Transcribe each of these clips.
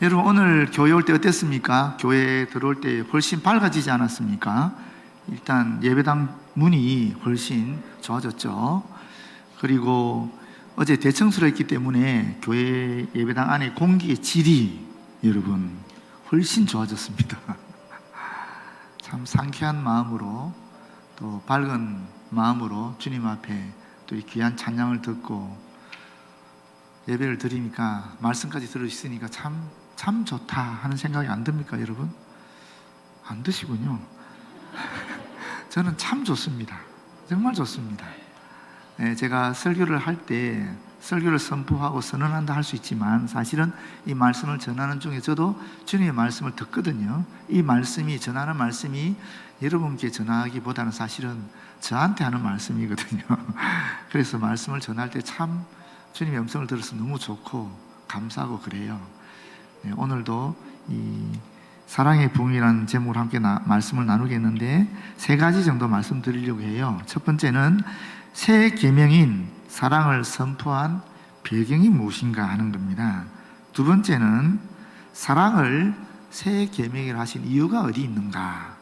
여러분, 오늘 교회 올 때 어땠습니까? 교회에 들어올 때 훨씬 밝아지지 않았습니까? 일단 예배당 문이 훨씬 좋아졌죠. 그리고 어제 대청소를 했기 때문에 교회 예배당 안에 공기의 질이 여러분 훨씬 좋아졌습니다. 참 상쾌한 마음으로 또 밝은 마음으로 주님 앞에 또 이 귀한 찬양을 듣고 예배를 드리니까, 말씀까지 들으시니까 참 좋다 하는 생각이 안 듭니까, 여러분? 안 드시군요. 저는 참 좋습니다. 정말 좋습니다. 제가 설교를 할 때 설교를 선포하고 선언한다 할 수 있지만, 사실은 이 말씀을 전하는 중에 저도 주님의 말씀을 듣거든요. 이 말씀이, 전하는 말씀이 여러분께 전하기보다는 사실은 저한테 하는 말씀이거든요. 그래서 말씀을 전할 때 참 주님의 음성을 들어서 너무 좋고 감사하고 그래요. 오늘도 이 사랑의 부흥이라는 제목으로 함께 말씀을 나누겠는데, 세 가지 정도 말씀드리려고 해요. 첫 번째는 새 계명인 사랑을 선포한 배경이 무엇인가 하는 겁니다. 두 번째는 사랑을 새 계명이라 하신 이유가 어디 있는가.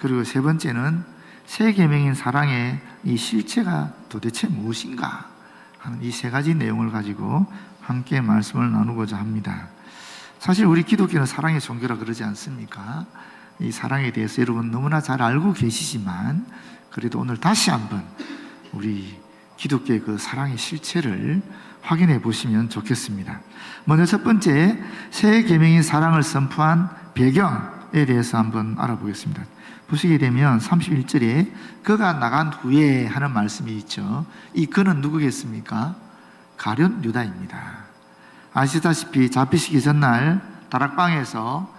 그리고 세 번째는 새 계명인 사랑의 이 실체가 도대체 무엇인가 하는 이 세 가지 내용을 가지고 함께 말씀을 나누고자 합니다. 사실 우리 기독교는 사랑의 종교라 그러지 않습니까? 이 사랑에 대해서 여러분 너무나 잘 알고 계시지만, 그래도 오늘 다시 한번 우리 기독교의 그 사랑의 실체를 확인해 보시면 좋겠습니다. 먼저 첫 번째, 새 계명인 사랑을 선포한 배경에 대해서 한번 알아보겠습니다. 보시게 되면 31절에 그가 나간 후에 하는 말씀이 있죠. 이 그는 누구겠습니까? 가룟 유다입니다. 아시다시피 잡히시기 전날 다락방에서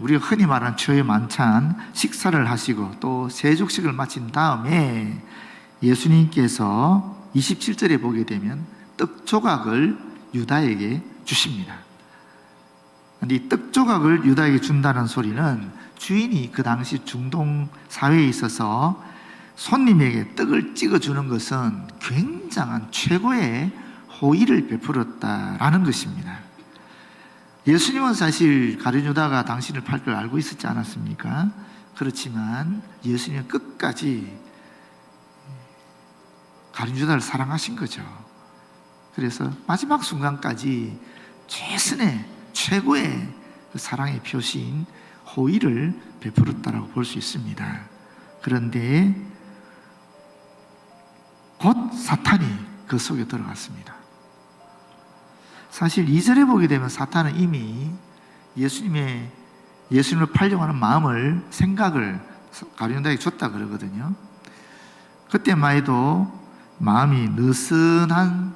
우리가 흔히 말하는 초의 만찬 식사를 하시고 또 세족식을 마친 다음에 예수님께서 27절에 보게 되면 떡 조각을 유다에게 주십니다. 근데 이 떡 조각을 유다에게 준다는 소리는 주인이 그 당시 중동 사회에 있어서 손님에게 떡을 찍어주는 것은 굉장한 최고의 호의를 베풀었다라는 것입니다. 예수님은 사실 가룟 유다가 당신을 팔 걸 알고 있었지 않았습니까? 그렇지만 예수님은 끝까지 가룟 유다를 사랑하신 거죠. 그래서 마지막 순간까지 최선의 최고의 그 사랑의 표시인 호의를 베풀었다라고 볼 수 있습니다. 그런데 곧 사탄이 그 속에 들어갔습니다. 사실 2절에 보게 되면 사탄은 이미 예수님을 팔려고 하는 마음을, 생각을 가룟 유다에게 줬다 그러거든요. 그때만 해도 마음이 느슨한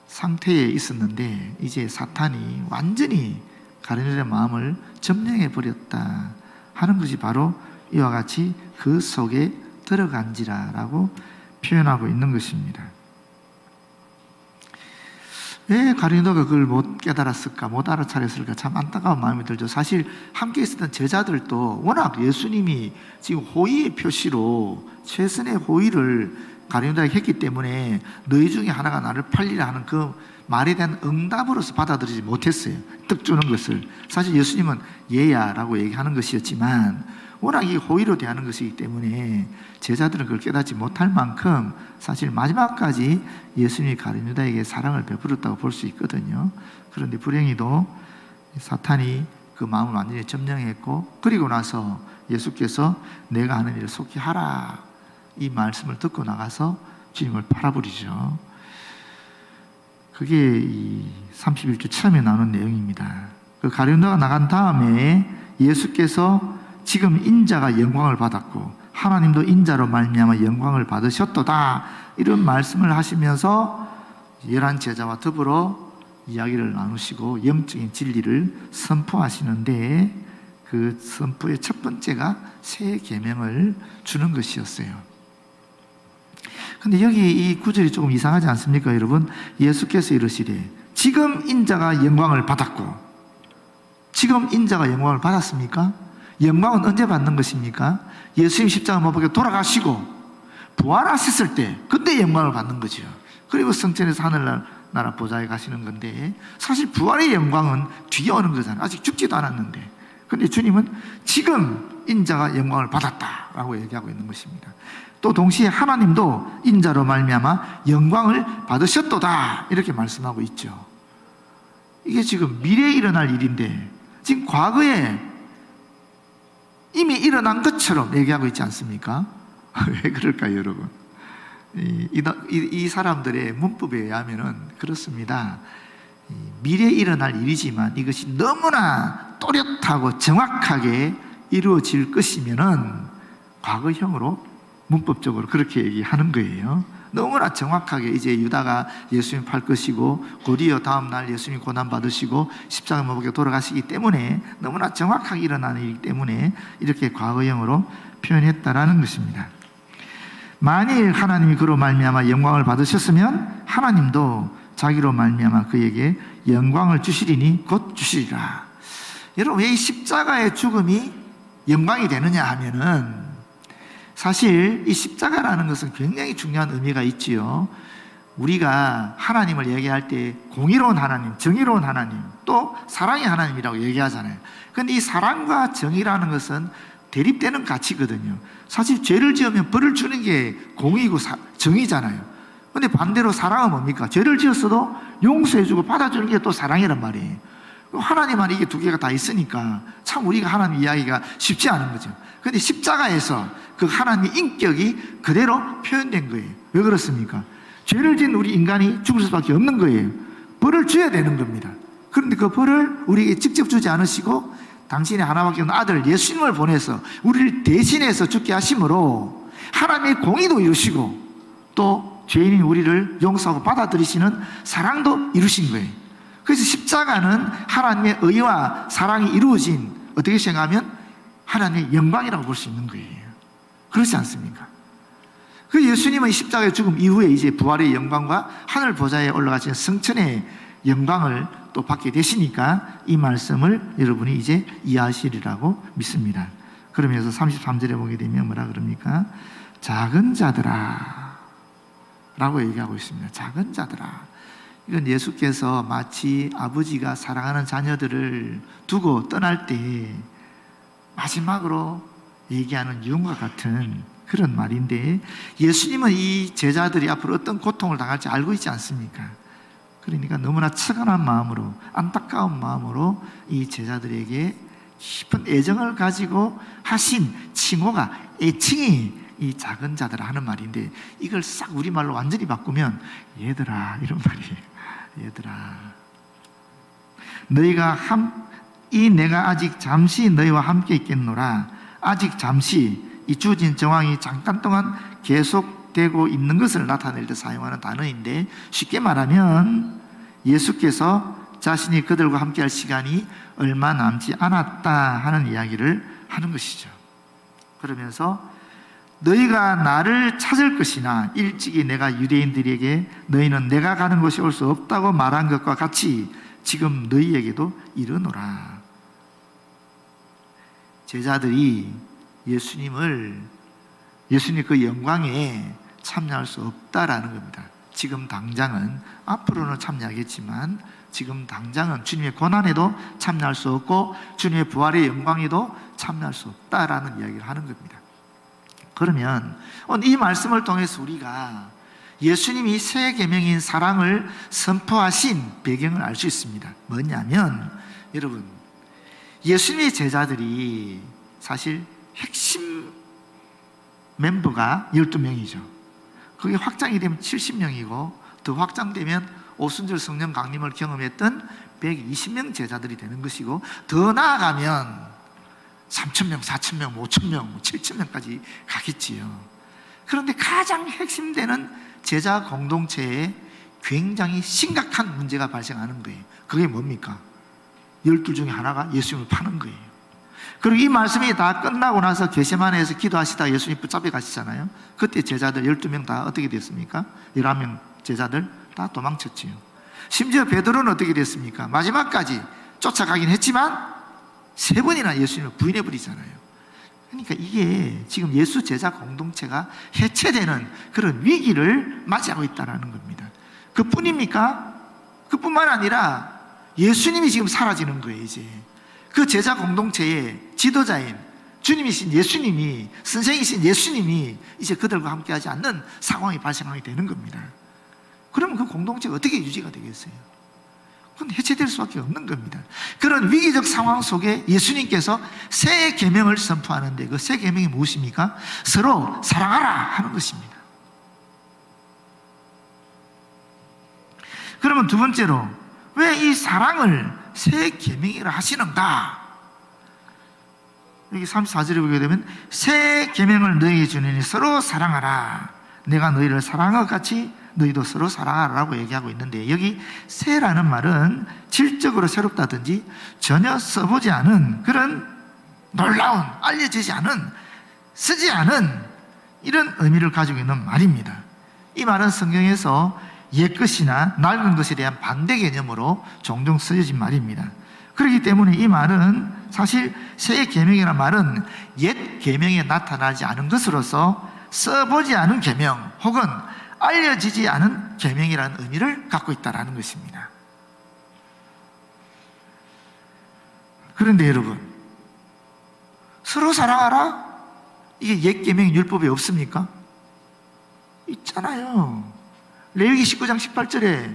상태에 있었는데, 이제 사탄이 완전히 가룟 유다의 마음을 점령해 버렸다 하는 것이 바로 이와 같이 그 속에 들어간지라라고 표현하고 있는 것입니다. 왜 가룟 유다가 그걸 못 깨달았을까, 못 알아차렸을까, 참 안타까운 마음이 들죠. 사실 함께 있었던 제자들도 워낙 예수님이 지금 호의의 표시로 최선의 호의를 가룟 유다에게 했기 때문에 너희 중에 하나가 나를 팔리라 하는 그 말에 대한 응답으로서 받아들이지 못했어요. 떡 주는 것을. 사실 예수님은 얘야라고 얘기하는 것이었지만 워낙 이 호의로 대하는 것이기 때문에 제자들은 그걸 깨닫지 못할 만큼 사실 마지막까지 예수님이 가룟 유다에게 사랑을 베풀었다고 볼 수 있거든요. 그런데 불행히도 사탄이 그 마음을 완전히 점령했고, 그리고 나서 예수께서 내가 하는 일을 속히 하라 이 말씀을 듣고 나가서 주님을 팔아버리죠. 그게 이 31절 처음에 나오는 내용입니다. 그 가룟 유다가 나간 다음에 예수께서 지금 인자가 영광을 받았고 하나님도 인자로 말미암아 영광을 받으셨도다 이런 말씀을 하시면서 11 제자와 더불어 이야기를 나누시고 영적인 진리를 선포하시는데, 그 선포의 첫 번째가 새 계명을 주는 것이었어요. 근데 여기 이 구절이 조금 이상하지 않습니까, 여러분? 예수께서 이르시되 지금 인자가 영광을 받았고, 지금 인자가 영광을 받았습니까? 영광은 언제 받는 것입니까? 예수님 십자가 못 박혀 돌아가시고 부활하셨을 때, 그때 영광을 받는 거죠. 그리고 성전에서 하늘나라 보좌에 가시는 건데, 사실 부활의 영광은 뒤에 오는 거잖아요. 아직 죽지도 않았는데. 그런데 주님은 지금 인자가 영광을 받았다라고 얘기하고 있는 것입니다. 또 동시에 하나님도 인자로 말미암아 영광을 받으셨도다 이렇게 말씀하고 있죠. 이게 지금 미래에 일어날 일인데 지금 과거에 이미 일어난 것처럼 얘기하고 있지 않습니까? 왜 그럴까요, 여러분? 이 사람들의 문법에 의하면은 그렇습니다. 미래에 일어날 일이지만 이것이 너무나 또렷하고 정확하게 이루어질 것이면은 과거형으로 문법적으로 그렇게 얘기하는 거예요. 너무나 정확하게 이제 유다가 예수님 팔 것이고 곧이어 다음날 예수님 고난받으시고 십자가 못 박혀 돌아가시기 때문에 너무나 정확하게 일어나는 일이기 때문에 이렇게 과거형으로 표현했다라는 것입니다. 만일 하나님이 그로 말미암아 영광을 받으셨으면 하나님도 자기로 말미암아 그에게 영광을 주시리니 곧 주시리라. 여러분, 왜 이 십자가의 죽음이 영광이 되느냐 하면은 사실 이 십자가라는 것은 굉장히 중요한 의미가 있지요. 우리가 하나님을 얘기할 때 공의로운 하나님, 정의로운 하나님, 또 사랑의 하나님이라고 얘기하잖아요. 그런데 이 사랑과 정의라는 것은 대립되는 가치거든요. 사실 죄를 지으면 벌을 주는 게 공의고 정의잖아요. 그런데 반대로 사랑은 뭡니까? 죄를 지었어도 용서해주고 받아주는 게 또 사랑이란 말이에요. 하나님 안에 이게 두 개가 다 있으니까 참 우리가 하나님 이야기가 쉽지 않은 거죠. 그런데 십자가에서 그 하나님의 인격이 그대로 표현된 거예요. 왜 그렇습니까? 죄를 지은 우리 인간이 죽을 수밖에 없는 거예요. 벌을 줘야 되는 겁니다. 그런데 그 벌을 우리에게 직접 주지 않으시고 당신의 하나밖에 없는 아들 예수님을 보내서 우리를 대신해서 죽게 하심으로 하나님의 공의도 이루시고 또 죄인인 우리를 용서하고 받아들이시는 사랑도 이루신 거예요. 그래서 십자가는 하나님의 의와 사랑이 이루어진, 어떻게 생각하면 하나님의 영광이라고 볼 수 있는 거예요. 그렇지 않습니까? 그 예수님은 십자가의 죽음 이후에 이제 부활의 영광과 하늘 보좌에 올라가신 성천의 영광을 또 받게 되시니까 이 말씀을 여러분이 이제 이해하시리라고 믿습니다. 그러면서 33절에 보게 되면 뭐라 그럽니까? 작은 자들아 라고 얘기하고 있습니다. 작은 자들아. 이건 예수께서 마치 아버지가 사랑하는 자녀들을 두고 떠날 때 마지막으로 얘기하는 유언과 같은 그런 말인데, 예수님은 이 제자들이 앞으로 어떤 고통을 당할지 알고 있지 않습니까? 그러니까 너무나 측은한 마음으로, 안타까운 마음으로 이 제자들에게 깊은 애정을 가지고 하신 칭호가, 애칭이 이 작은 자들 하는 말인데, 이걸 싹 우리말로 완전히 바꾸면 얘들아 이런 말이에요. 얘들아, 내가 아직 잠시 너희와 함께 있겠노라. 아직 잠시, 이 주어진 정황이 잠깐 동안 계속되고 있는 것을 나타낼 때 사용하는 단어인데, 쉽게 말하면 예수께서 자신이 그들과 함께 할 시간이 얼마 남지 않았다 하는 이야기를 하는 것이죠. 그러면서 너희가 나를 찾을 것이나 일찍이 내가 유대인들에게 너희는 내가 가는 곳이 올 수 없다고 말한 것과 같이 지금 너희에게도 이르노라. 제자들이 예수님 그 영광에 참여할 수 없다라는 겁니다. 지금 당장은, 앞으로는 참여하겠지만 지금 당장은 주님의 고난에도 참여할 수 없고 주님의 부활의 영광에도 참여할 수 없다라는 이야기를 하는 겁니다. 그러면 이 말씀을 통해서 우리가 예수님이 새 계명인 사랑을 선포하신 배경을 알 수 있습니다. 뭐냐면, 여러분, 예수님의 제자들이 사실 핵심 멤버가 12명이죠. 그게 확장이 되면 70명이고 더 확장되면 오순절 성령 강림을 경험했던 120명 제자들이 되는 것이고, 더 나아가면 3,000명, 4,000명, 5,000명, 7,000명까지 가겠지요. 그런데 가장 핵심되는 제자 공동체에 굉장히 심각한 문제가 발생하는 거예요. 그게 뭡니까? 12 중에 하나가 예수님을 파는 거예요. 그리고 이 말씀이 다 끝나고 나서 겟세마네에서 기도하시다 예수님 붙잡혀 가시잖아요. 그때 제자들 12명 다 어떻게 됐습니까? 11명 제자들 다 도망쳤지요. 심지어 베드로는 어떻게 됐습니까? 마지막까지 쫓아가긴 했지만 3번이나 예수님을 부인해버리잖아요. 그러니까 이게 지금 예수 제자 공동체가 해체되는 그런 위기를 맞이하고 있다는 겁니다. 그뿐입니까? 그뿐만 아니라 예수님이 지금 사라지는 거예요. 이제 그 제자 공동체의 지도자인 주님이신 예수님이, 선생이신 예수님이 이제 그들과 함께하지 않는 상황이 발생하게 되는 겁니다. 그러면 그 공동체가 어떻게 유지가 되겠어요? 그건 해체될 수밖에 없는 겁니다. 그런 위기적 상황 속에 예수님께서 새 계명을 선포하는데, 그 새 계명이 무엇입니까? 서로 사랑하라 하는 것입니다. 그러면 두 번째로, 왜 이 사랑을 새 계명이라 하시는가? 여기 34절에 보게 되면 새 계명을 너희에게 주노니 서로 사랑하라. 내가 너희를 사랑한 것 같이 너희도 서로 사랑하라고 얘기하고 있는데, 여기 새라는 말은 질적으로 새롭다든지 전혀 써보지 않은 그런 놀라운, 알려지지 않은, 쓰지 않은 이런 의미를 가지고 있는 말입니다. 이 말은 성경에서 옛것이나 낡은 것에 대한 반대 개념으로 종종 쓰여진 말입니다. 그렇기 때문에 이 말은 사실 새 계명이라는 말은 옛 계명에 나타나지 않은 것으로서 써보지 않은 계명 혹은 알려지지 않은 계명이라는 의미를 갖고 있다는 것입니다. 그런데 여러분, 서로 사랑하라? 이게 옛 계명 율법에 없습니까? 있잖아요. 레위기 19장 18절에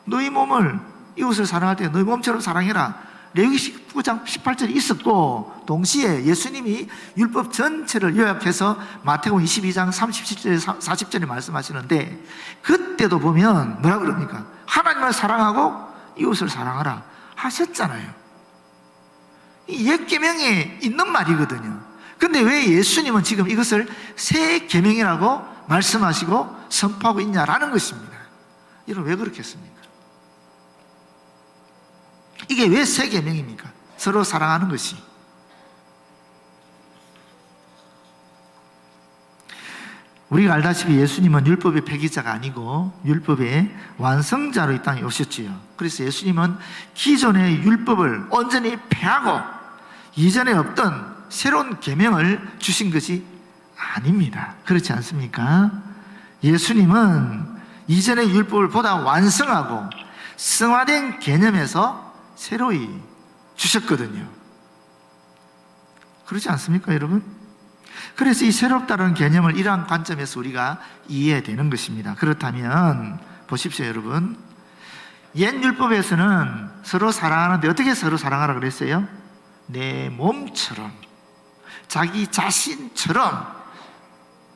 너희 몸을, 이웃을 사랑할 때 너희 몸처럼 사랑해라. 레위기 19장 18절이 있었고, 동시에 예수님이 율법 전체를 요약해서 마태복음 22장 37절 40절에 말씀하시는데, 그때도 보면 뭐라 그럽니까? 하나님을 사랑하고 이웃을 사랑하라 하셨잖아요. 이 옛 계명에 있는 말이거든요. 근데 왜 예수님은 지금 이것을 새 계명이라고 말씀하시고 선포하고 있냐라는 것입니다. 여러분, 왜 그렇겠습니까? 이게 왜 새 계명입니까? 서로 사랑하는 것이. 우리가 알다시피 예수님은 율법의 폐기자가 아니고 율법의 완성자로 이 땅에 오셨지요. 그래서 예수님은 기존의 율법을 온전히 폐하고 이전에 없던 새로운 계명을 주신 것이 아닙니다. 그렇지 않습니까? 예수님은 이전의 율법을 보다 완성하고 승화된 개념에서 새로이 주셨거든요. 그렇지 않습니까, 여러분? 그래서 이 새롭다는 개념을 이러한 관점에서 우리가 이해해야 되는 것입니다. 그렇다면 보십시오, 여러분. 옛 율법에서는 서로 사랑하는데 어떻게 서로 사랑하라 그랬어요? 내 몸처럼, 자기 자신처럼,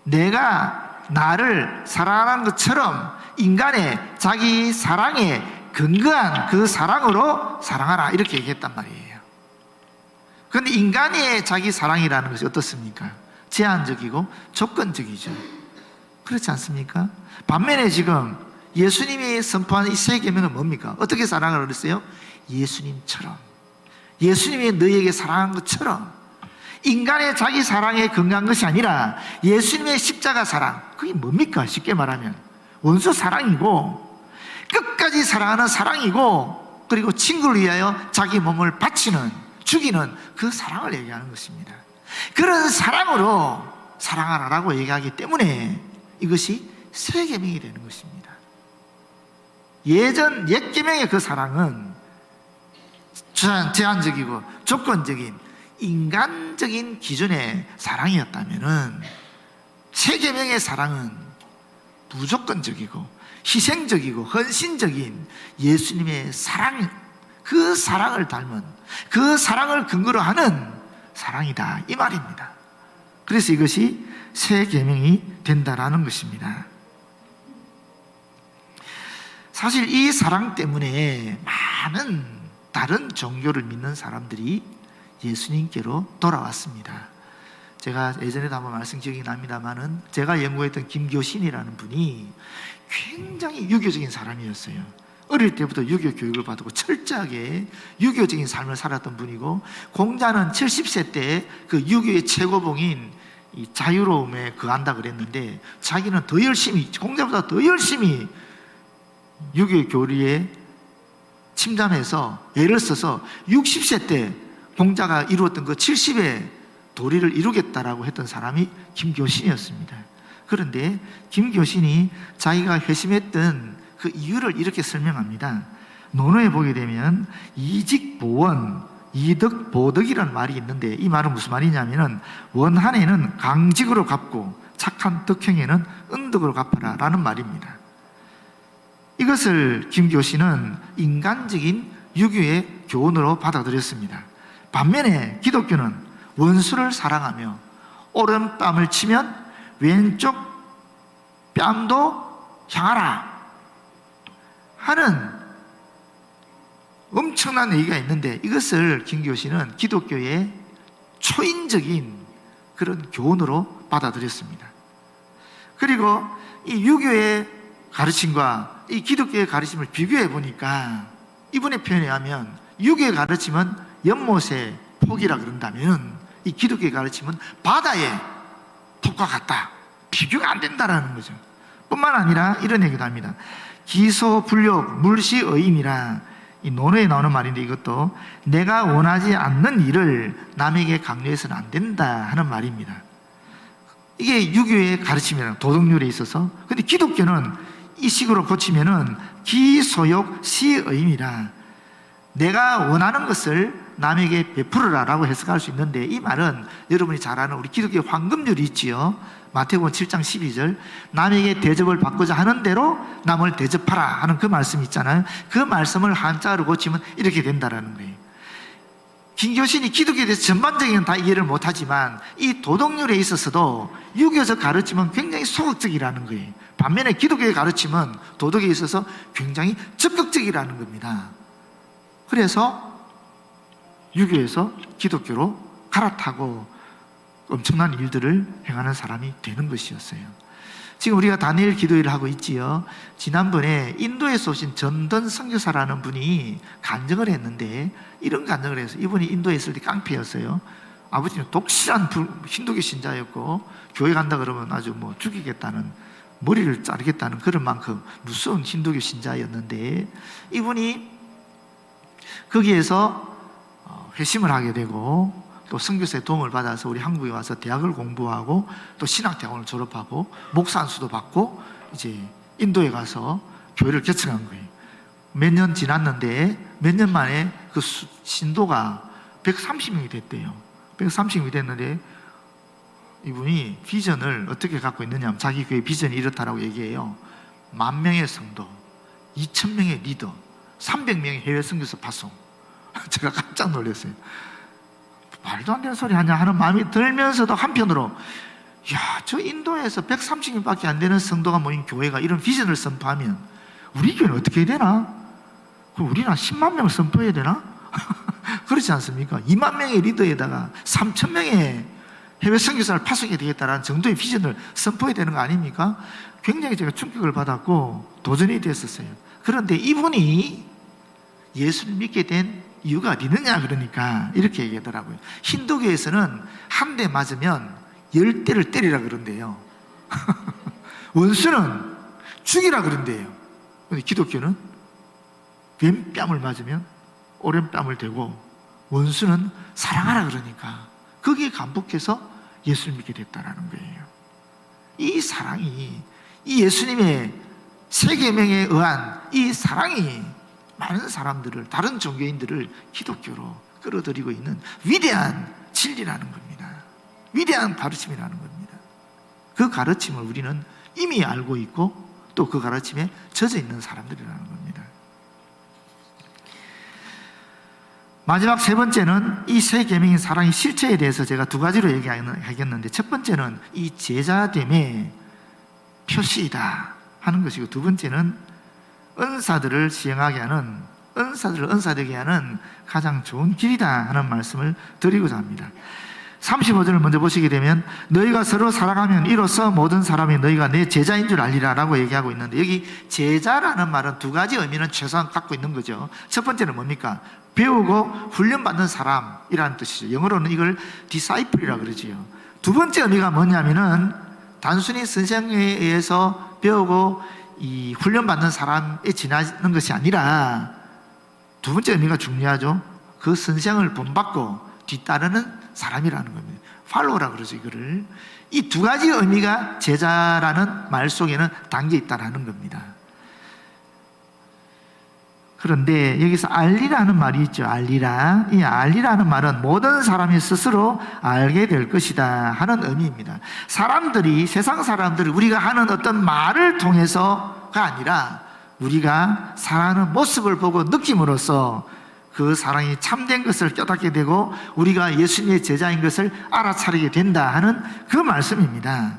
내가 나를 사랑하는 것처럼 인간의 자기 사랑에 근거한 그 사랑으로 사랑하라, 이렇게 얘기했단 말이에요. 그런데 인간의 자기 사랑이라는 것이 어떻습니까? 제한적이고 조건적이죠. 그렇지 않습니까? 반면에 지금 예수님이 선포한 이 새 계명은 뭡니까? 어떻게 사랑하라 그랬어요? 예수님처럼, 예수님이 너희에게 사랑한 것처럼. 인간의 자기 사랑에 근거한 것이 아니라 예수님의 십자가 사랑, 그게 뭡니까? 쉽게 말하면 원수 사랑이고, 끝까지 사랑하는 사랑이고, 그리고 친구를 위하여 자기 몸을 바치는, 죽이는 그 사랑을 얘기하는 것입니다. 그런 사랑으로 사랑하라라고 얘기하기 때문에 이것이 새 계명이 되는 것입니다. 예전 옛 계명의 그 사랑은 제한적이고 조건적인 인간적인 기준의 사랑이었다면은 새 계명의 사랑은 무조건적이고 희생적이고 헌신적인 예수님의 사랑, 그 사랑을 닮은, 그 사랑을 근거로 하는 사랑이다, 이 말입니다. 그래서 이것이 새 계명이 된다라는 것입니다. 사실 이 사랑 때문에 많은 다른 종교를 믿는 사람들이 예수님께로 돌아왔습니다. 제가 예전에도 한번 말씀 기억이 납니다만은, 제가 연구했던 김교신이라는 분이 굉장히 유교적인 사람이었어요. 어릴 때부터 유교 교육을 받고 철저하게 유교적인 삶을 살았던 분이고, 공자는 70세 때 그 유교의 최고봉인 이 자유로움에 거한다 그랬는데, 자기는 더 열심히, 공자보다 더 열심히 유교 교리에 침잠해서 애를 써서 60세 때 공자가 이루었던 그 70의 도리를 이루겠다라고 했던 사람이 김교신이었습니다. 그런데 김교신이 자기가 회심했던 그 이유를 이렇게 설명합니다. 논어에 보게 되면 이직보원, 이덕보덕이라는 말이 있는데, 이 말은 무슨 말이냐면은 원한에는 강직으로 갚고 착한 덕형에는 은덕으로 갚아라 라는 말입니다. 이것을 김교신은 인간적인 유교의 교훈으로 받아들였습니다. 반면에 기독교는 원수를 사랑하며 오른뺨을 치면 왼쪽 뺨도 향하라 하는 엄청난 얘기가 있는데, 이것을 김교신은 기독교의 초인적인 그런 교훈으로 받아들였습니다. 그리고 이 유교의 가르침과 이 기독교의 가르침을 비교해 보니까 이분의 표현에 의하면 유교의 가르침은 연못의 폭이라 그런다면 이 기독교의 가르침은 바다의 폭과 같다. 비교가 안 된다라는 거죠. 뿐만 아니라 이런 얘기도 합니다. 기소불욕 물시의임이라, 이 논어에 나오는 말인데, 이것도 내가 원하지 않는 일을 남에게 강요해서는 안 된다 하는 말입니다. 이게 유교의 가르침이라는 도덕률에 있어서. 근데 기독교는 이 식으로 고치면은 기소욕 시의임이라, 내가 원하는 것을 남에게 베풀어라 라고 해석할 수 있는데, 이 말은 여러분이 잘 아는 우리 기독교의 황금률이 있지요. 마태복음 7장 12절 남에게 대접을 받고자 하는 대로 남을 대접하라 하는 그 말씀이 있잖아요. 그 말씀을 한자로 고치면 이렇게 된다라는 거예요. 김교신이 기독교에 대해서 전반적인 다 이해를 못하지만 이 도덕률에 있어서도 유교적 가르침은 굉장히 소극적이라는 거예요. 반면에 기독교의 가르침은 도덕에 있어서 굉장히 적극적이라는 겁니다. 그래서 유교에서 기독교로 갈아타고 엄청난 일들을 행하는 사람이 되는 것이었어요. 지금 우리가 다니엘 기도회를 하고 있지요. 지난번에 인도에서 오신 전던 선교사라는 분이 간증을 했는데, 이런 간증을 해서, 이분이 인도에 있을 때 깡패였어요. 아버지는 독실한 힌두교 신자였고, 교회 간다 그러면 아주 뭐 죽이겠다는, 머리를 자르겠다는 그런 만큼 무서운 힌두교 신자였는데, 이분이 거기에서 회심을 하게 되고 또 선교사의 도움을 받아서 우리 한국에 와서 대학을 공부하고 또 신학대학원을 졸업하고 목사 안수도 받고 이제 인도에 가서 교회를 개척한 거예요. 몇 년 지났는데 몇 년 만에 그 신도가 130명이 됐대요. 130명이 됐는데 이분이 비전을 어떻게 갖고 있느냐 하면, 자기 교회 비전이 이렇다라고 얘기해요. 10,000명의 성도, 2,000명의 리더, 300명의 해외 선교사 파송. 제가 깜짝 놀랐어요. 말도 안 되는 소리 하냐 하는 마음이 들면서도 한편으로, 야, 저 인도에서 130명밖에 안 되는 성도가 모인 교회가 이런 비전을 선포하면 우리 교회는 어떻게 해야 되나? 그럼 우리는 10만 명을 선포해야 되나? 그렇지 않습니까? 2만 명의 리더에다가 3,000명의 해외 선교사를 파송해야 되겠다라는 정도의 비전을 선포해야 되는 거 아닙니까? 굉장히 제가 충격을 받았고 도전이 됐었어요. 그런데 이분이 예수를 믿게 된 이유가 어디 있느냐 그러니까 이렇게 얘기하더라고요. 힌두교에서는 한 대 맞으면 10대를 때리라 그런대요. 원수는 죽이라 그런대요. 근데 기독교는 왼뺨을 맞으면 오른뺨을 대고 원수는 사랑하라 그러니까 거기에 감복해서 예수를 믿게 됐다라는 거예요. 이 사랑이, 이 예수님의 세 계명에 의한 이 사랑이 많은 사람들을, 다른 종교인들을 기독교로 끌어들이고 있는 위대한 진리라는 겁니다. 위대한 가르침이라는 겁니다. 그 가르침을 우리는 이미 알고 있고 또 그 가르침에 젖어 있는 사람들이라는 겁니다. 마지막 세 번째는 이 세 계명인 사랑의 실체에 대해서 제가 두 가지로 얘기하겠는데, 첫 번째는 이 제자됨의 표시이다 하는 것이고, 두 번째는 은사들을 시행하게 하는, 은사들을 은사되게 하는 가장 좋은 길이다 하는 말씀을 드리고자 합니다. 35절을 먼저 보시게 되면, 너희가 서로 사랑하면 이로써 모든 사람이 너희가 내 제자인 줄 알리라 라고 얘기하고 있는데, 여기 제자라는 말은 두 가지 의미는 최소한 갖고 있는 거죠. 첫 번째는 뭡니까? 배우고 훈련받는 사람이라는 뜻이죠. 영어로는 이걸 disciple이라고 그러지요. 두 번째 의미가 뭐냐면은 단순히 선생에 의해서 배우고 이 훈련받는 사람에 지나는 것이 아니라, 두 번째 의미가 중요하죠. 그 선생을 본받고 뒤따르는 사람이라는 겁니다. 팔로우라 그러죠, 이거를. 이 두 가지 의미가 제자라는 말 속에는 담겨 있다라는 겁니다. 그런데 여기서 알리라는 말이 있죠. 알리라. 이 알리라는 말은 모든 사람이 스스로 알게 될 것이다 하는 의미입니다. 사람들이, 세상 사람들이 우리가 하는 어떤 말을 통해서가 아니라 우리가 살아가는 모습을 보고 느낌으로써 그 사랑이 참된 것을 깨닫게 되고 우리가 예수님의 제자인 것을 알아차리게 된다 하는 그 말씀입니다.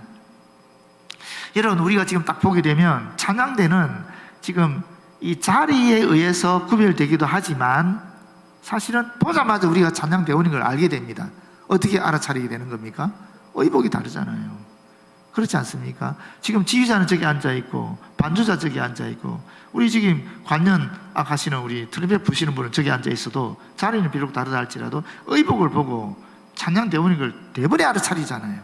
여러분, 우리가 지금 딱 보게 되면 찬양대는 지금 이 자리에 의해서 구별되기도 하지만 사실은 보자마자 우리가 찬양대원인 걸 알게 됩니다. 어떻게 알아차리게 되는 겁니까? 의복이 다르잖아요. 그렇지 않습니까? 지금 지휘자는 저기 앉아있고 반주자 저기 앉아있고 우리 지금 관련 하시는 우리 트럼펫 부시는 분은 저기 앉아있어도 자리는 비록 다르다 할지라도 의복을 보고 찬양대원인 걸 대번에 알아차리잖아요.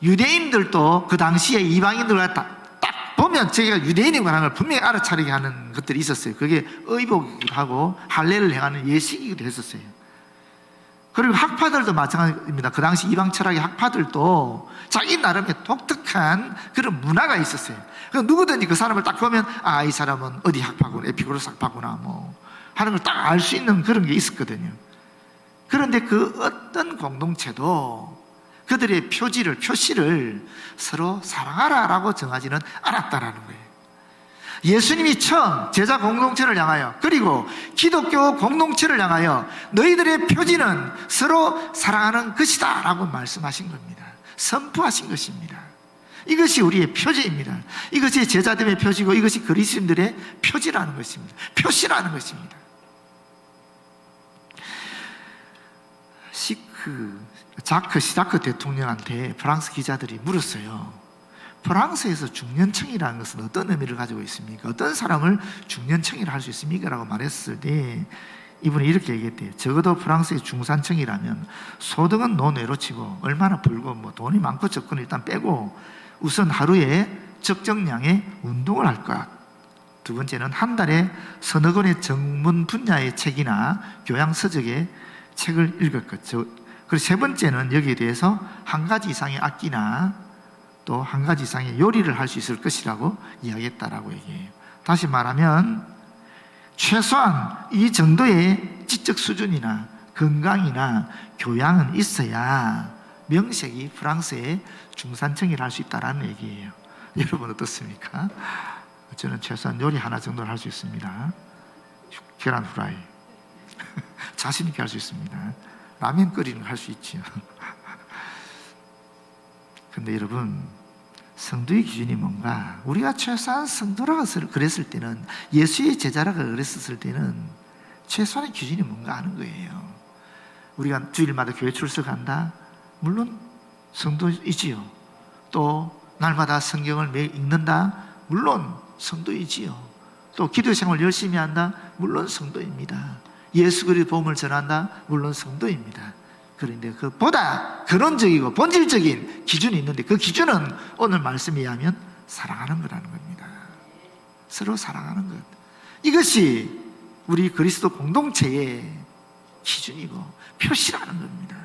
유대인들도 그 당시에 이방인들과 딱 보면 저희가 유대인이라는 걸 분명히 알아차리게 하는 것들이 있었어요. 그게 의복이기도 하고 할례를 행하는 예식이기도 했었어요. 그리고 학파들도 마찬가지입니다. 그 당시 이방 철학의 학파들도 자기 나름의 독특한 그런 문화가 있었어요. 누구든지 그 사람을 딱 보면 이 사람은 어디 학파구나, 에피쿠로스 학파구나 뭐 하는 걸 딱 알 수 있는 그런 게 있었거든요. 그런데 그 어떤 공동체도 그들의 표시를 서로 사랑하라라고 정하지는 않았다라는 거예요. 예수님이 처음 제자 공동체를 향하여 그리고 기독교 공동체를 향하여 너희들의 표지는 서로 사랑하는 것이다 라고 말씀하신 겁니다. 선포하신 것입니다. 이것이 우리의 표지입니다. 이것이 제자됨의 표지고 이것이 그리스도인들의 표지라는 것입니다. 표시라는 것입니다. 자크 시라크 대통령한테 프랑스 기자들이 물었어요. 프랑스에서 중년층이라는 것은 어떤 의미를 가지고 있습니까? 어떤 사람을 중년층이라 할 수 있습니까? 라고 말했을 때 이분이 이렇게 얘기했대요. 적어도 프랑스의 중산층이라면 소득은 논외로 치고 얼마나 벌고 뭐 돈이 많고 적고는 일단 빼고 우선 하루에 적정량의 운동을 할 것. 두 번째는 한 달에 서너 권의 전문 분야의 책이나 교양 서적의 책을 읽을 것. 그리고 세 번째는 여기에 대해서 한 가지 이상의 악기나 또 한 가지 이상의 요리를 할 수 있을 것이라고 이야기했다라고 얘기해요. 다시 말하면 최소한 이 정도의 지적 수준이나 건강이나 교양은 있어야 명색이 프랑스의 중산층이라 할 수 있다는 얘기예요. 여러분 어떻습니까? 저는 최소한 요리 하나 정도는 할 수 있습니다. 계란 후라이 자신 있게 할 수 있습니다. 라면 끓이는 거 할 수 있죠. 근데 여러분, 성도의 기준이 뭔가? 우리가 최소한 성도라고 그랬을 때는, 예수의 제자라고 그랬을 때는 최소한의 기준이 뭔가 하는 거예요. 우리가 주일마다 교회 출석한다? 물론 성도이지요. 또 날마다 성경을 매일 읽는다? 물론 성도이지요. 또 기도 생활을 열심히 한다? 물론 성도입니다. 예수 그리스도의 복음을 전한다? 물론 성도입니다. 그런데 그보다 근원적이고 본질적인 기준이 있는데 그 기준은 오늘 말씀에 의하면 사랑하는 거라는 겁니다. 서로 사랑하는 것. 이것이 우리 그리스도 공동체의 기준이고 표시라는 겁니다.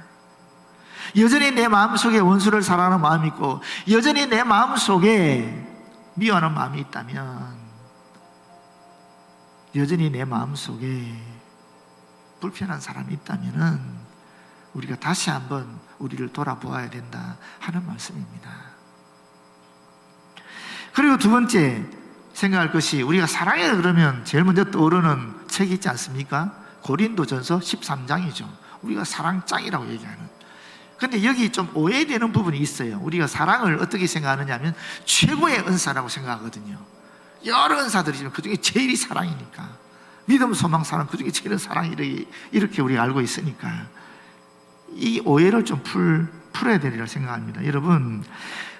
여전히 내 마음속에 원수를 사랑하는 마음이 있고 여전히 내 마음속에 미워하는 마음이 있다면, 여전히 내 마음속에 불편한 사람이 있다면 우리가 다시 한번 우리를 돌아보아야 된다 하는 말씀입니다. 그리고 두 번째 생각할 것이, 우리가 사랑해 그러면 제일 먼저 떠오르는 책이 있지 않습니까? 고린도전서 13장이죠. 우리가 사랑장이라고 얘기하는. 근데 여기 좀 오해되는 부분이 있어요. 우리가 사랑을 어떻게 생각하느냐 하면 최고의 은사라고 생각하거든요. 여러 은사들이 있지만 그중에 제일이 사랑이니까, 믿음, 소망, 사랑, 그중에 제일은 사랑이 이렇게 우리가 알고 있으니까 이 오해를 좀 풀어야 되리라 생각합니다. 여러분,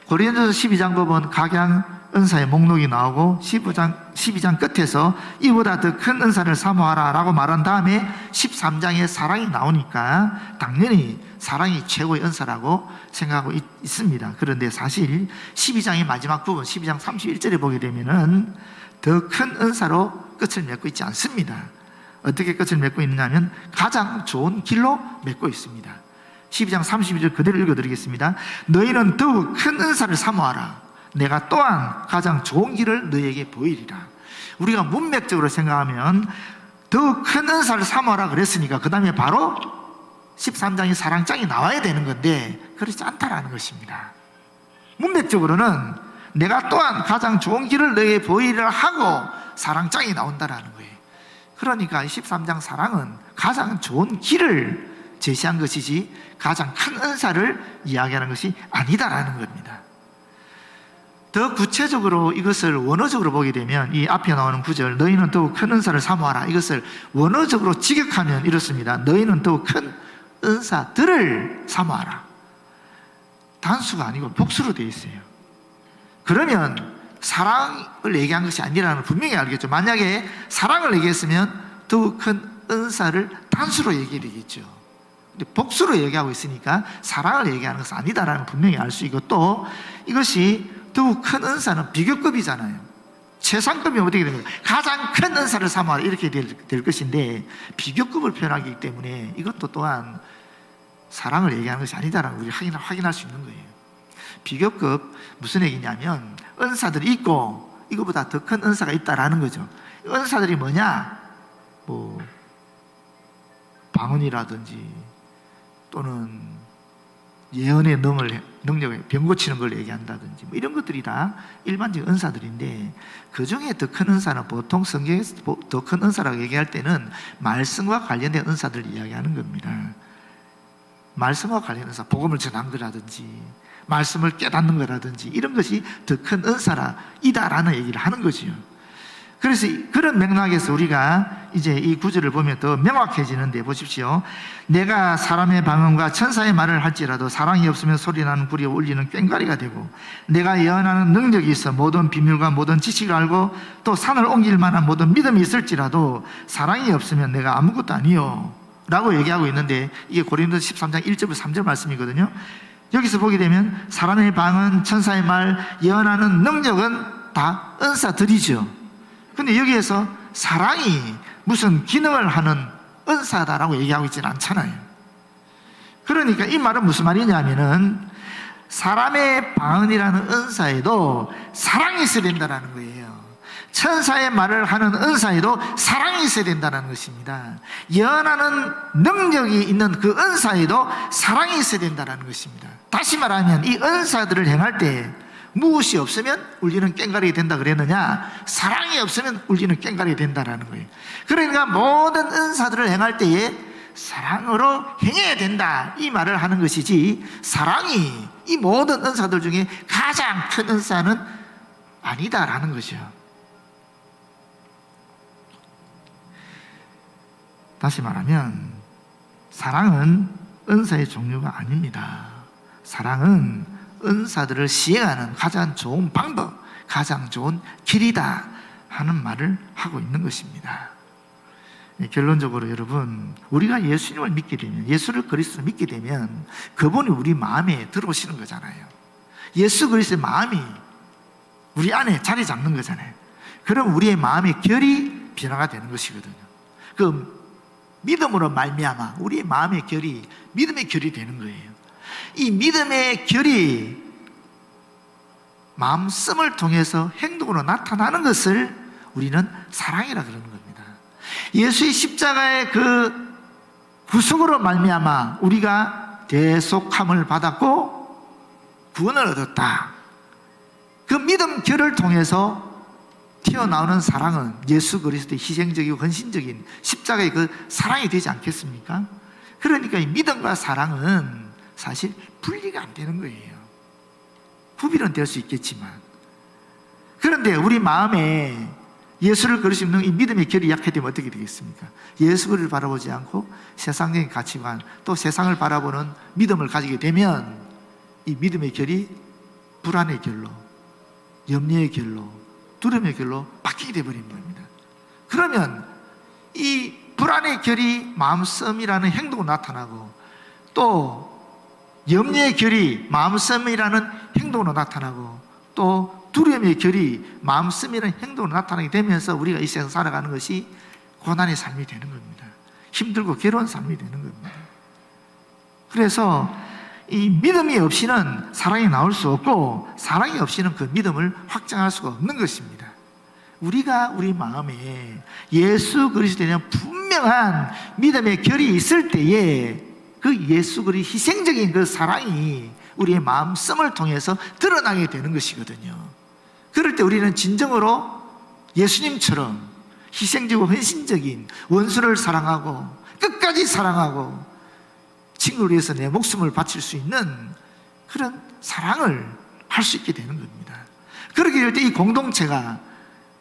고린도서 12장 보면 각양 은사의 목록이 나오고 12장 끝에서 이보다 더 큰 은사를 사모하라 라고 말한 다음에 13장에 사랑이 나오니까 당연히 사랑이 최고의 은사라고 생각하고 있습니다. 그런데 사실 12장의 마지막 부분 12장 31절에 보게 되면은 더 큰 은사로 끝을 맺고 있지 않습니다. 어떻게 끝을 맺고 있느냐 하면 가장 좋은 길로 맺고 있습니다. 12장 32절 그대로 읽어드리겠습니다. 너희는 더욱 큰 은사를 사모하라. 내가 또한 가장 좋은 길을 너희에게 보이리라. 우리가 문맥적으로 생각하면 더 큰 은사를 사모하라 그랬으니까 그 다음에 바로 13장이 사랑장이 나와야 되는 건데 그렇지 않다라는 것입니다. 문맥적으로는 내가 또한 가장 좋은 길을 너에게 보이려 하고 사랑장이 나온다라는 거예요. 그러니까 13장 사랑은 가장 좋은 길을 제시한 것이지 가장 큰 은사를 이야기하는 것이 아니다라는 겁니다. 더 구체적으로 이것을 원어적으로 보게 되면 이 앞에 나오는 구절, 너희는 더욱 큰 은사를 사모하라, 이것을 원어적으로 직역하면 이렇습니다. 너희는 더욱 큰 은사들을 사모하라. 단수가 아니고 복수로 되어 있어요. 그러면 사랑을 얘기한 것이 아니라는 걸 분명히 알겠죠. 만약에 사랑을 얘기했으면 더욱 큰 은사를 단수로 얘기해야겠죠. 근데 복수로 얘기하고 있으니까 사랑을 얘기하는 것은 아니다라는 걸 분명히 알 수 있고, 또 이것이 더욱 큰 은사는 비교급이잖아요. 최상급이 어떻게 됩니까? 가장 큰 은사를 사모하라 이렇게 될 것인데 비교급을 표현하기 때문에 이것도 또한 사랑을 얘기하는 것이 아니다라는 걸 우리가 확인할 수 있는 거예요. 비교급 무슨 얘기냐면 은사들이 있고 이거보다 더 큰 은사가 있다라는 거죠. 은사들이 뭐냐? 뭐 방언이라든지 또는 예언의 능력을 병 고치는 걸 얘기한다든지 뭐 이런 것들이 다 일반적인 은사들인데 그 중에 더 큰 은사는 보통 성경에서 더 큰 은사라고 얘기할 때는 말씀과 관련된 은사들을 이야기하는 겁니다. 말씀과 관련된 은사, 복음을 전한 거라든지 말씀을 깨닫는 거라든지 이런 것이 더 큰 은사이다라는 얘기를 하는 거지요. 그래서 그런 맥락에서 우리가 이제 이 구절을 보면 더 명확해지는데 보십시오. 내가 사람의 방언과 천사의 말을 할지라도 사랑이 없으면 소리나는 구리와 울리는 꽹과리가 되고, 내가 예언하는 능력이 있어 모든 비밀과 모든 지식을 알고 또 산을 옮길 만한 모든 믿음이 있을지라도 사랑이 없으면 내가 아무것도 아니요 라고 얘기하고 있는데, 이게 고린도서 13장 1절부터 3절 말씀이거든요. 여기서 보게 되면 사람의 방언, 천사의 말, 예언하는 능력은 다 은사들이죠. 근데 여기에서 사랑이 무슨 기능을 하는 은사다라고 얘기하고 있지는 않잖아요. 그러니까 이 말은 무슨 말이냐면은 사람의 방언이라는 은사에도 사랑이 있어야 된다는 거예요. 천사의 말을 하는 은사에도 사랑이 있어야 된다는 것입니다. 예언하는 능력이 있는 그 은사에도 사랑이 있어야 된다는 것입니다. 다시 말하면 이 은사들을 행할 때 무엇이 없으면 울리는 꽹과리가 된다 그랬느냐? 사랑이 없으면 울리는 꽹과리가 된다라는 거예요. 그러니까 모든 은사들을 행할 때에 사랑으로 행해야 된다 이 말을 하는 것이지, 사랑이 이 모든 은사들 중에 가장 큰 은사는 아니다라는 것이죠. 다시 말하면 사랑은 은사의 종류가 아닙니다. 사랑은 은사들을 시행하는 가장 좋은 방법, 가장 좋은 길이다 하는 말을 하고 있는 것입니다. 결론적으로 여러분, 우리가 예수님을 믿게 되면, 예수를 그리스도를 믿게 되면 그분이 우리 마음에 들어오시는 거잖아요. 예수 그리스도의 마음이 우리 안에 자리 잡는 거잖아요. 그럼 우리의 마음의 결이 변화가 되는 것이거든요. 그 믿음으로 말미암아 우리의 마음의 결이 믿음의 결이 되는 거예요. 이 믿음의 결이 마음씀을 통해서 행동으로 나타나는 것을 우리는 사랑이라 그러는 겁니다. 예수의 십자가의 그 구속으로 말미암아 우리가 대속함을 받았고 구원을 얻었다. 그 믿음 결을 통해서 튀어나오는 사랑은 예수 그리스도의 희생적이고 헌신적인 십자가의 그 사랑이 되지 않겠습니까? 그러니까 이 믿음과 사랑은 사실 분리가 안 되는 거예요. 구별은 될 수 있겠지만, 그런데 우리 마음에 예수를 그리스도는 이 믿음의 결이 약해지면 어떻게 되겠습니까? 예수 그리스도를 바라보지 않고 세상적인 가치관, 또 세상을 바라보는 믿음을 가지게 되면 이 믿음의 결이 불안의 결로, 염려의 결로, 두려움의 결로 바뀌게 되어버리는 겁니다. 그러면 이 불안의 결이 마음씀이라는 행동으로 나타나고, 또 염려의 결이 마음씀이라는 행동으로 나타나고, 또 두려움의 결이 마음씀이라는 행동으로 나타나게 되면서 우리가 이 세상 살아가는 것이 고난의 삶이 되는 겁니다. 힘들고 괴로운 삶이 되는 겁니다. 그래서 이 믿음이 없이는 사랑이 나올 수 없고, 사랑이 없이는 그 믿음을 확장할 수가 없는 것입니다. 우리가 우리 마음에 예수 그리스도에 대한 분명한 믿음의 결이 있을 때에 그 예수 그리스도의 희생적인 그 사랑이 우리의 마음씀을 통해서 드러나게 되는 것이거든요. 그럴 때 우리는 진정으로 예수님처럼 희생적이고 헌신적인, 원수를 사랑하고 끝까지 사랑하고 친구를 위해서 내 목숨을 바칠 수 있는 그런 사랑을 할 수 있게 되는 겁니다. 그렇게 될 때 이 공동체가,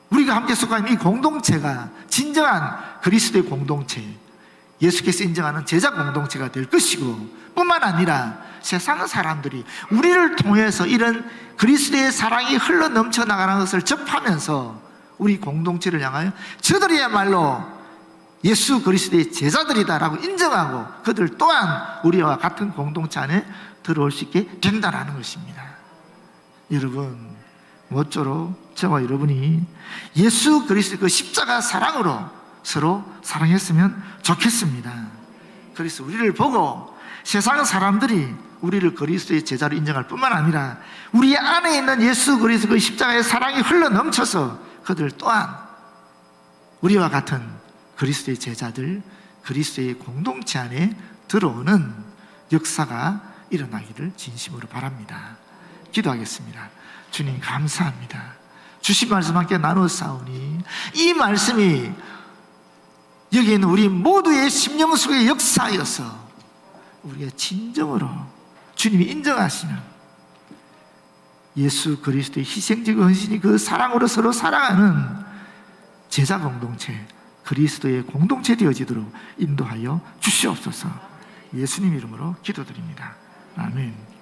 우리가 함께 속하는 이 공동체가 진정한 그리스도의 공동체, 예수께서 인정하는 제자 공동체가 될 것이고, 뿐만 아니라 세상 사람들이 우리를 통해서 이런 그리스도의 사랑이 흘러 넘쳐 나가는 것을 접하면서 우리 공동체를 향하여 저들이야말로 예수 그리스도의 제자들이다라고 인정하고 그들 또한 우리와 같은 공동체 안에 들어올 수 있게 된다라는 것입니다. 여러분, 모쪼록 저와 여러분이 예수 그리스도의 그 십자가 사랑으로 서로 사랑했으면 좋겠습니다. 그래서 우리를 보고 세상 사람들이 우리를 그리스도의 제자로 인정할 뿐만 아니라 우리 안에 있는 예수 그리스도 그 십자가의 사랑이 흘러 넘쳐서 그들 또한 우리와 같은 그리스도의 제자들, 그리스도의 공동체 안에 들어오는 역사가 일어나기를 진심으로 바랍니다. 기도하겠습니다. 주님 감사합니다. 주신 말씀 함께 나누어 싸우니 이 말씀이 여기 있는 우리 모두의 심령 속의 역사여서 우리가 진정으로 주님이 인정하시는 예수 그리스도의 희생적 헌신이 그 사랑으로 서로 사랑하는 제자 공동체, 그리스도의 공동체 되어지도록 인도하여 주시옵소서. 예수님 이름으로 기도드립니다. 아멘.